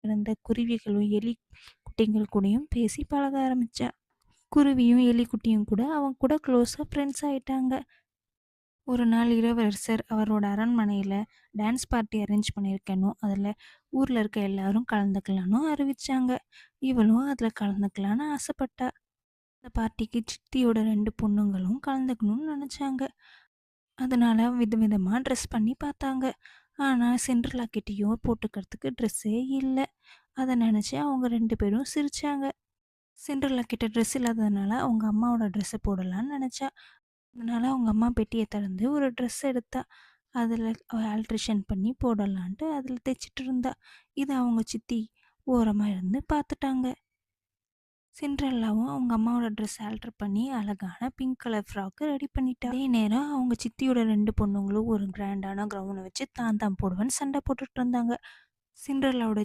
கிடந்த குருவிகளும் எலி குட்டிங்கள் கூடயும் பேசி பழக ஆரம்பிச்சா. குருவியும் எலிக்குட்டியும் கூட அவன் கூட க்ளோஸாக ஃப்ரெண்ட்ஸ் ஆயிட்டாங்க. ஒரு நாள் இளவரசர் அவரோட அரண்மனையில் டான்ஸ் பார்ட்டி அரேஞ்ச் பண்ணியிருக்கணும். அதில் ஊரில் இருக்க எல்லாரும் கலந்துக்கலான்னு அறிவிச்சாங்க. இவளும் அதில் கலந்துக்கலான்னு ஆசைப்பட்டா. அந்த பார்ட்டிக்கு சித்தியோட 2 பொண்ணுங்களும் கலந்துக்கணும்னு நினச்சாங்க. அதனால விதவிதமாக ட்ரெஸ் பண்ணி பார்த்தாங்க. ஆனால் சிண்ட்ரெல்லா கிட்டேயும் போட்டுக்கிறதுக்கு ட்ரெஸ்ஸே இல்லை. அதை நினச்சி அவங்க 2 பேரும் சிரிச்சாங்க. சிண்ட்ரெல்லா கிட்ட ட்ரெஸ் இல்லாததுனால அவங்க அம்மாவோட ட்ரெஸ்ஸை போடலான்னு நினச்சா. அதனால அவங்க அம்மா பெட்டியை திறந்து ஒரு ட்ரெஸ் எடுத்தா. அதில் ஆல்ட்ரேஷன் பண்ணி போடலான்ட்டு அதில் தைச்சிட்டு இருந்தா. இதை அவங்க சித்தி ஓரமாக இருந்து பார்த்துட்டாங்க. சிண்ட்ரெல்லாவும் அவங்க அம்மாவோட ட்ரெஸ் ஆல்ட்ரு பண்ணி அழகான பிங்க் கலர் ஃப்ராக்கு ரெடி பண்ணிட்டா. அதே நேரம் அவங்க சித்தியோட 2 பொண்ணுங்களும் ஒரு கிராண்டான கவுனை வச்சு தான் தான் போடுவேன்னு சண்டை போட்டுட்டு இருந்தாங்க. சிண்ட்ரெல்லாவோட